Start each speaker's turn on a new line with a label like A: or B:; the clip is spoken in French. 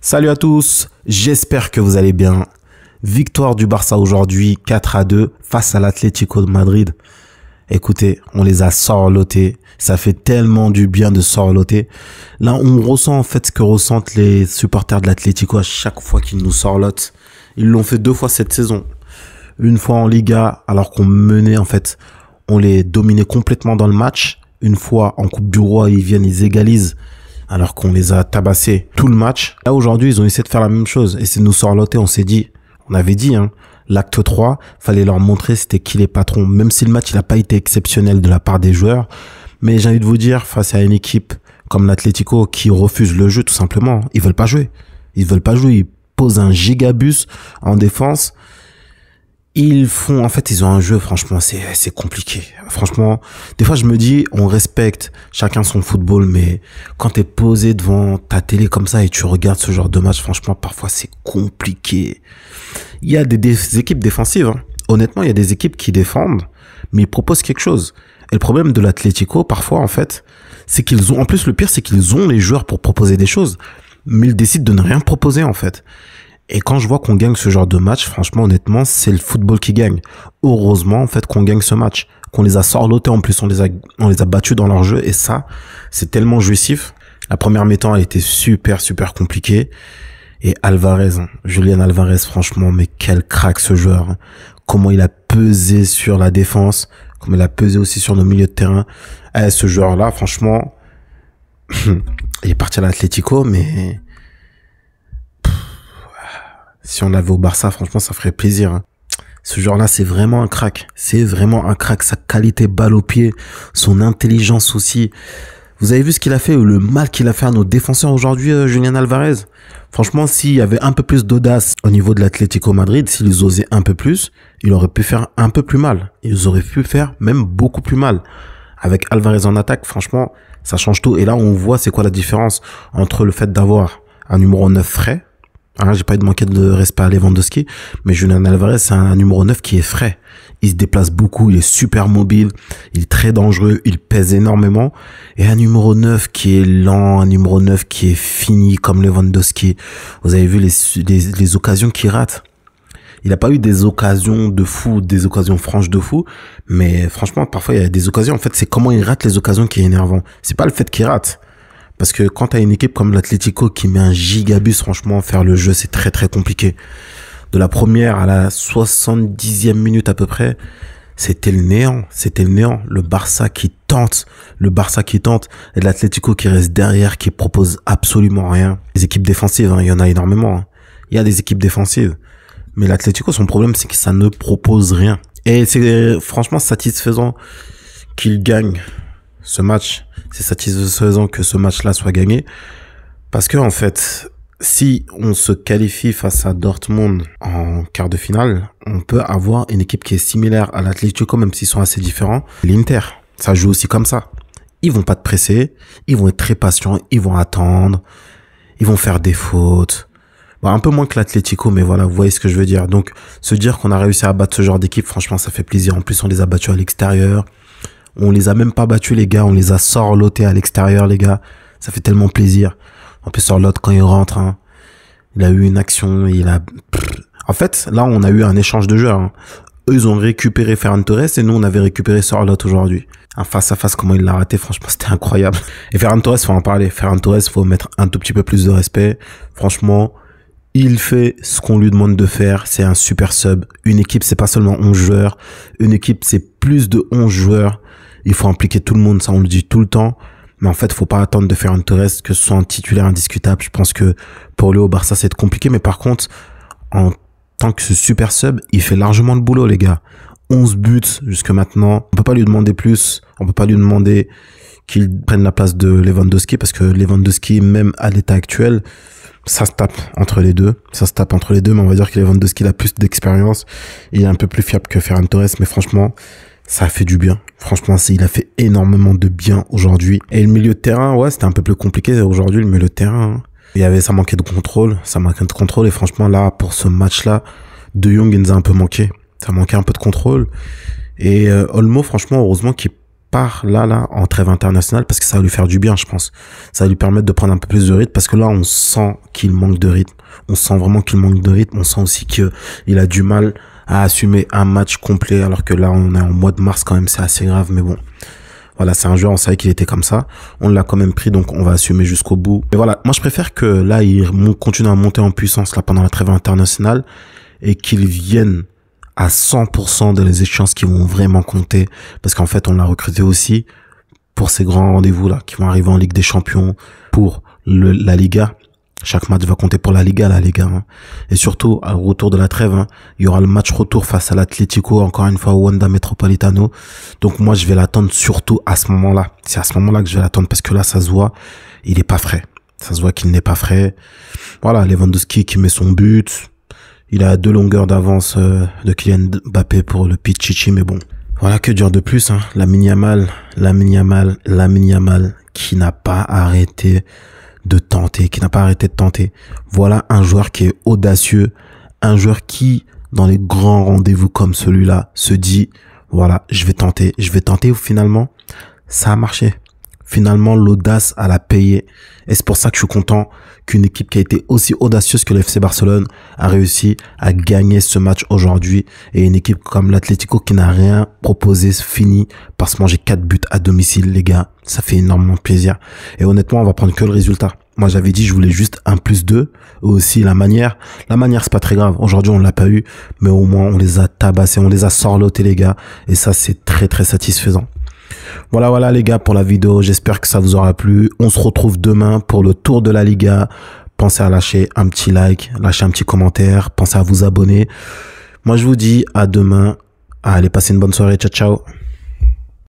A: Salut à tous, j'espère que vous allez bien. Victoire du Barça aujourd'hui, 4-2 face à l'Atlético de Madrid. Écoutez, on les a sorlotés. Ça fait tellement du bien de sorloter. Là, on ressent en fait ce que ressentent les supporters de l'Atlético à chaque fois qu'ils nous sorlotent. Ils l'ont fait 2 fois cette saison. Une fois en Liga, alors qu'on menait en fait, on les dominait complètement dans le match. Une fois en Coupe du Roi, ils viennent, ils égalisent. Alors qu'on les a tabassés tout le match. Là, aujourd'hui, ils ont essayé de faire la même chose. Et c'est de nous sorloter. On avait dit, l'acte 3, fallait leur montrer c'était qui les patrons. Même si le match, il n'a pas été exceptionnel de la part des joueurs. Mais j'ai envie de vous dire, face à une équipe comme l'Atlético qui refuse le jeu, tout simplement. Ils veulent pas jouer. Ils posent un gigabus en défense. Ils ont un jeu, franchement, c'est compliqué. Franchement, des fois, je me dis, on respecte chacun son football, mais quand t'es posé devant ta télé comme ça et tu regardes ce genre de match, franchement, parfois, c'est compliqué. Il y a des équipes défensives, Honnêtement, il y a des équipes qui défendent, mais ils proposent quelque chose. Et le problème de l'Atlético, parfois, en fait, c'est qu'ils ont, en plus, le pire, c'est qu'ils ont les joueurs pour proposer des choses, mais ils décident de ne rien proposer, en fait. Et quand je vois qu'on gagne ce genre de match, franchement, honnêtement, c'est le football qui gagne. Heureusement, en fait, qu'on gagne ce match. Qu'on les a sorlotés, en plus, on les a battus dans leur jeu. Et ça, c'est tellement jouissif. La première mi-temps, elle était super, super compliquée. Et Alvarez, Julián Alvarez, franchement, mais quel crack ce joueur. Comment il a pesé sur la défense. Comment il a pesé aussi sur nos milieux de terrain. Ce joueur-là, franchement, il est parti à l'Atlético, mais si on l'avait au Barça, franchement, ça ferait plaisir. Ce joueur-là, c'est vraiment un crack. C'est vraiment un crack. Sa qualité balle au pied, son intelligence aussi. Vous avez vu ce qu'il a fait, le mal qu'il a fait à nos défenseurs aujourd'hui, Julián Alvarez. Franchement, s'il y avait un peu plus d'audace au niveau de l'Atlético Madrid, s'ils osaient un peu plus, il aurait pu faire un peu plus mal. Ils auraient pu faire même beaucoup plus mal. Avec Alvarez en attaque, franchement, ça change tout. Et là, on voit c'est quoi la différence entre le fait d'avoir un numéro 9 frais. J'ai pas eu de manquer de respect à Lewandowski, mais Julián Alvarez, c'est un numéro 9 qui est frais. Il se déplace beaucoup, il est super mobile, il est très dangereux, il pèse énormément. Et un numéro 9 qui est lent, un numéro 9 qui est fini comme Lewandowski. Vous avez vu les occasions qu'il rate. Il n'a pas eu des occasions de fou, des occasions franches de fou, mais franchement, parfois il y a des occasions. En fait, c'est comment il rate les occasions qui est énervant. C'est pas le fait qu'il rate. Parce que quand t'as une équipe comme l'Atlético qui met un gigabus, franchement, faire le jeu, c'est très très compliqué. De la première à la 70e minute à peu près, c'était le néant. C'était le néant. Le Barça qui tente. Et l'Atlético qui reste derrière, qui propose absolument rien. Les équipes défensives, il y en a énormément. Il y a des équipes défensives. Mais l'Atlético, son problème, c'est que ça ne propose rien. Et c'est franchement satisfaisant qu'il gagne ce match. C'est satisfaisant que ce match-là soit gagné. Parce que, en fait, si on se qualifie face à Dortmund en quart de finale, on peut avoir une équipe qui est similaire à l'Atlético, même s'ils sont assez différents. L'Inter, ça joue aussi comme ça. Ils vont pas te presser. Ils vont être très patients. Ils vont attendre. Ils vont faire des fautes. Bon, un peu moins que l'Atlético, mais voilà, vous voyez ce que je veux dire. Donc, se dire qu'on a réussi à battre ce genre d'équipe, franchement, ça fait plaisir. En plus, on les a battus à l'extérieur. On les a même pas battus, les gars. On les a sorlotés à l'extérieur, les gars. Ça fait tellement plaisir. En plus, Sorlote, quand il rentre, il a eu une action. En fait, là, on a eu un échange de joueurs. Eux, ils ont récupéré Ferran Torres et nous, on avait récupéré Sorlote aujourd'hui. Un face à face, comment il l'a raté, franchement, c'était incroyable. Et Ferran Torres, faut en parler. Ferran Torres, faut mettre un tout petit peu plus de respect. Franchement, il fait ce qu'on lui demande de faire. C'est un super sub. Une équipe, c'est pas seulement 11 joueurs. Une équipe, c'est plus de 11 joueurs. Il faut impliquer tout le monde, ça on le dit tout le temps. Mais en fait, faut pas attendre de faire un Torres que ce soit un titulaire indiscutable. Je pense que pour lui au Barça, c'est compliqué. Mais par contre, en tant que super sub, il fait largement le boulot, les gars. 11 buts jusque maintenant. On peut pas lui demander plus. On peut pas lui demander qu'il prenne la place de Lewandowski parce que Lewandowski, même à l'état actuel, ça se tape entre les deux. Mais on va dire que Lewandowski a plus d'expérience. Il est un peu plus fiable que Ferran Torres. Mais franchement, ça a fait du bien. Franchement, il a fait énormément de bien aujourd'hui. Et le milieu de terrain, ouais, c'était un peu plus compliqué aujourd'hui, le milieu de terrain. Ça manquait de contrôle. Et franchement, là, pour ce match-là, De Jong, il nous a un peu manqué. Ça manquait un peu de contrôle. Et Olmo, franchement, heureusement qu'il part là, en trêve internationale, parce que ça va lui faire du bien, je pense. Ça va lui permettre de prendre un peu plus de rythme, parce que là, on sent qu'il manque de rythme. On sent vraiment qu'il manque de rythme. On sent aussi qu'il a du mal à assumer un match complet, alors que là, on est en mois de mars quand même, c'est assez grave, mais bon. Voilà, c'est un joueur, on savait qu'il était comme ça. On l'a quand même pris, donc on va assumer jusqu'au bout. Mais voilà, moi je préfère que là, il continue à monter en puissance là pendant la trêve internationale et qu'il vienne à 100% dans les échéances qui vont vraiment compter. Parce qu'en fait, on l'a recruté aussi pour ces grands rendez-vous là qui vont arriver en Ligue des Champions, pour la Liga. Chaque match va compter pour la Liga, les gars. Hein. Et surtout, au retour de la trêve, hein, il y aura le match retour face à l'Atlético, encore une fois, au Wanda Metropolitano. Donc moi, je vais l'attendre surtout à ce moment-là. C'est à ce moment-là que je vais l'attendre, parce que là, ça se voit, il est pas frais. Ça se voit qu'il n'est pas frais. Voilà, Lewandowski qui met son but. Il a 2 longueurs d'avance de Kylian Mbappé pour le Pichichi, mais bon. Voilà, que dire de plus, hein. Lamine Yamal qui n'a pas arrêté de tenter, qui n'a pas arrêté de tenter. Voilà un joueur qui est audacieux, un joueur qui, dans les grands rendez-vous comme celui-là, se dit, voilà, je vais tenter, ou finalement, ça a marché. Finalement, l'audace, elle a payé. Et c'est pour ça que je suis content qu'une équipe qui a été aussi audacieuse que le FC Barcelone a réussi à gagner ce match aujourd'hui. Et une équipe comme l'Atlético qui n'a rien proposé, fini par se manger 4 buts à domicile, les gars. Ça fait énormément plaisir. Et honnêtement, on va prendre que le résultat. Moi, j'avais dit, je voulais juste 1+2. Aussi, la manière, c'est pas très grave. Aujourd'hui, on l'a pas eu. Mais au moins, on les a tabassés, on les a sorlotés, les gars. Et ça, c'est très, très satisfaisant. Voilà les gars pour la vidéo, j'espère que ça vous aura plu. On se retrouve demain pour le tour de la Liga. Pensez à lâcher un petit like, lâcher un petit commentaire, pensez à vous abonner. Moi je vous dis à demain. Allez, passez une bonne soirée, ciao ciao.